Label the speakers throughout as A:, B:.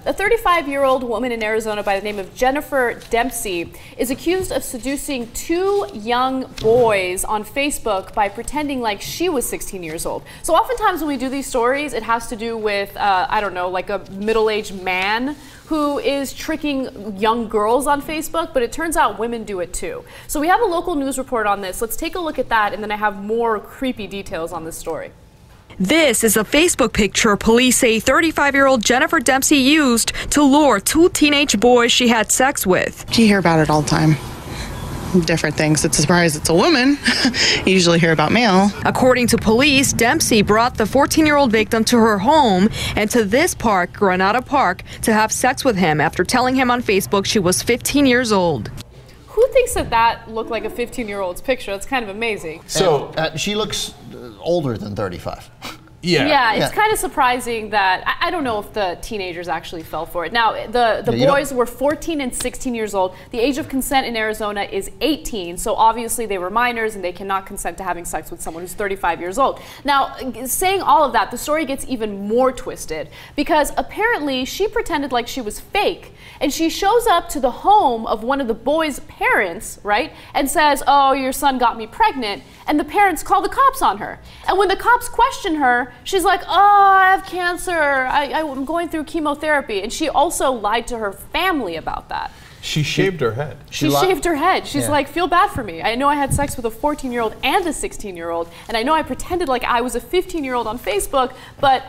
A: A 35-year-old woman in Arizona by the name of Jennifer Dempsey is accused of seducing 2 young boys on Facebook by pretending like she was 16 years old. So oftentimes when we do these stories, it has to do with, I don't know, like a middle-aged man who is tricking young girls on Facebook, but it turns out women do it too. So we have a local news report on this. Let's take a look at that, and then I have more creepy details on this story.
B: This is a Facebook picture police say 35-year-old Jennifer Dempsey used to lure 2 teenage boys she had sex with.
C: You hear about it all the time. Different things. It's a surprise it's a woman. You usually hear about male.
B: According to police, Dempsey brought the 14-year-old victim to her home and to this park, Granada Park, to have sex with him after telling him on Facebook she was 15 years old.
A: Who thinks that that looked like a 15-year-old's picture? That's kind of amazing.
D: So she looks older than 35.
A: Yeah, it's kind of surprising that, I don't know if the teenagers actually fell for it. Now, the boys were 14 and 16 years old. The age of consent in Arizona is 18, so obviously they were minors and they cannot consent to having sex with someone who's 35 years old. Now, saying all of that, the story gets even more twisted because apparently she pretended like she was fake, and she shows up to the home of one of the boys' parents, right, and says, "Oh, your son got me pregnant," and the parents call the cops on her. And when the cops question her, she's like, "Oh, I have cancer. I'm going through chemotherapy." And she also lied to her family about that.
E: She shaved her head.
A: She shaved her head. She's like, "Feel bad for me. I know I had sex with a 14-year-old and a 16-year-old, and I know I pretended like I was a 15-year-old on Facebook, but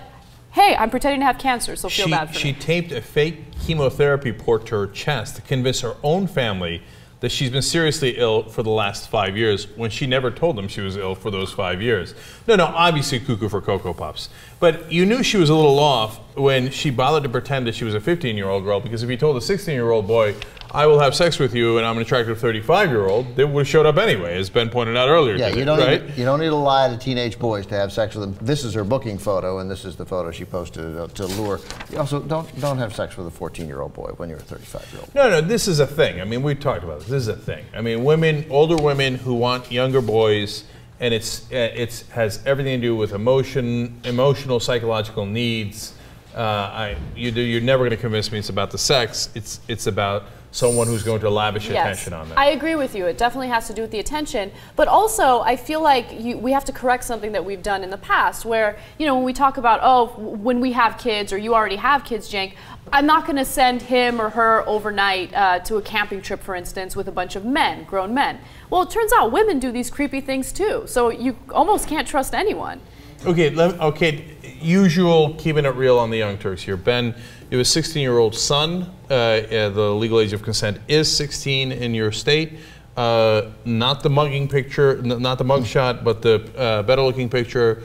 A: hey, I'm pretending to have cancer, so feel bad for me."
E: She taped a fake chemotherapy port to her chest to convince her own family that she's been seriously ill for the last 5 years when she never told them she was ill for those 5 years. No, obviously cuckoo for Cocoa Puffs. But you knew she was a little off when she bothered to pretend that she was a 15-year-old girl, because if you told a 16-year-old boy, "I will have sex with you and I'm an attractive 35-year-old, they would have showed up anyway, as Ben pointed out earlier.
D: Yeah,
E: today,
D: you don't need to lie to teenage boys to have sex with them. This is her booking photo, and this is the photo she posted to lure. You also don't have sex with a 14-year-old boy when you're a 35-year-old.
E: No, this is a thing. I mean, we talked about this. This is a thing. I mean, older women who want younger boys, and it has everything to do with emotional, psychological needs. You're never going to convince me it's about the sex. It's about someone who's going to lavish attention on them.
A: I agree with you. It definitely has to do with the attention. But also, I feel like we have to correct something that we've done in the past where, when we talk about, oh, when we have kids or you already have kids, Cenk, I'm not going to send him or her overnight to a camping trip, for instance, with a bunch of men, grown men. Well, it turns out women do these creepy things too. So you almost can't trust anyone.
E: Okay, usual keeping it real on the Young Turks here. Ben, you have a 16-year-old son. The legal age of consent is 16 in your state. Not the mugging picture, not the mug shot, but the better-looking picture.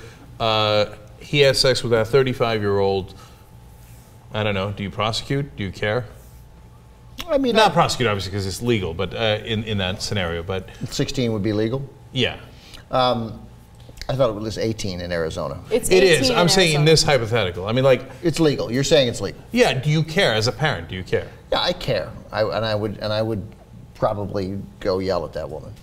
E: He has sex with that 35-year-old. I don't know. Do you prosecute? Do you care?
D: I mean,
E: not prosecute, obviously, because it's legal. But in that scenario, but
D: 16 would be legal.
E: Yeah.
D: I thought it was 18 in Arizona.
A: It is.
E: I'm saying in this hypothetical. I mean, like,
D: it's legal. You're saying it's legal.
E: Yeah. Do you care as a parent? Do you care?
D: Yeah, I care. I would probably go yell at that woman.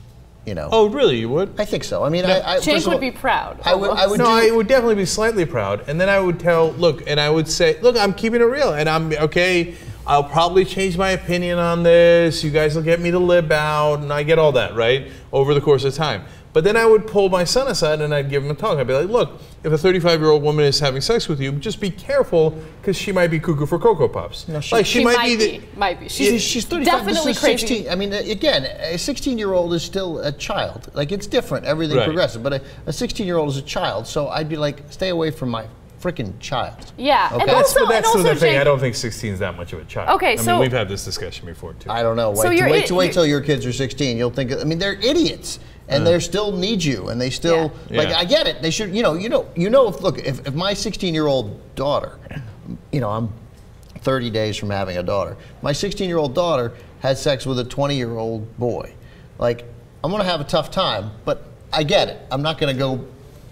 E: Oh, really? You would?
D: I think so. I mean,
A: Cenk would be proud.
D: I would.
E: I would definitely be slightly proud, and then I would I would say, look, I'm keeping it real, and I'm okay. I'll probably change my opinion on this. You guys will get me to lib out, and I get all that, right, over the course of time. But then I would pull my son aside and I'd give him a talk. I'd be like, look, if a 35-year-old woman is having sex with you, just be careful because she might be cuckoo for Cocoa Puffs.
D: No,
A: she might be. She's 35. Definitely crazy.
D: 16. I mean, again, a 16-year-old is still a child. Like, it's different. Everything progressive. But a 16-year-old is a child. So I'd be like, stay away from my freaking child.
A: Yeah.
D: Okay?
A: And also,
E: that's the thing. I don't think 16 is that much of a child.
A: Okay,
E: I mean, we've had this discussion before, too.
D: I don't know. Wait till your kids are 16. You'll think, I mean, they're idiots. And they still need you, and they still I get it. They should, if my 16-year-old daughter, I'm 30 days from having a daughter. My 16-year-old daughter had sex with a 20-year-old boy. Like, I'm gonna have a tough time, but I get it. I'm not gonna go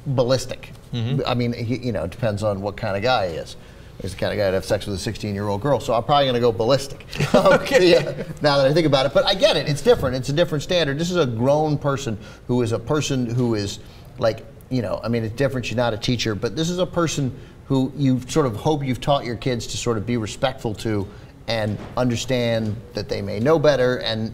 D: ballistic. I mean, it depends on what kind of guy he is. He's the kind of guy to have sex with a 16-year-old girl, so I'm probably going to go ballistic. Okay. Yeah, now that I think about it. But I get it. It's different. It's a different standard. This is a grown person who is like, I mean, it's different. She's not a teacher, but this is a person who you sort of hope you've taught your kids to sort of be respectful to and understand that they may know better, and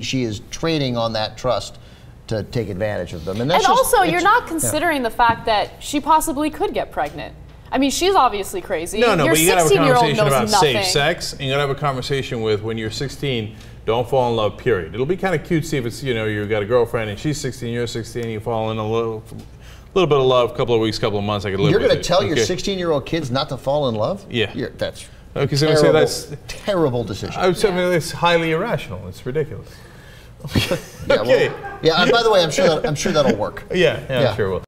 D: she is training on that trust to take advantage of them. And that's
A: also, you're not considering the fact that she possibly could get pregnant. I mean, she's obviously crazy.
E: No,
A: your
E: but you gotta have a conversation about
A: nothing.
E: safe sex, and you gotta have a conversation with, when you're 16, don't fall in love, period. It'll be kind of cute to see if it's, you've got a girlfriend and she's 16, you're 16, you fall in a little bit of love, couple of weeks, couple of months, I could live with it.
D: You're going to tell your 16-year-old kids not to fall in love?
E: Yeah.
D: That's
E: okay, so terrible,
D: that's terrible decision.
E: I would say it's highly irrational. It's ridiculous.
D: Okay. Well, yeah. And by the way, I'm sure that'll work.
E: Yeah, I'm sure it will.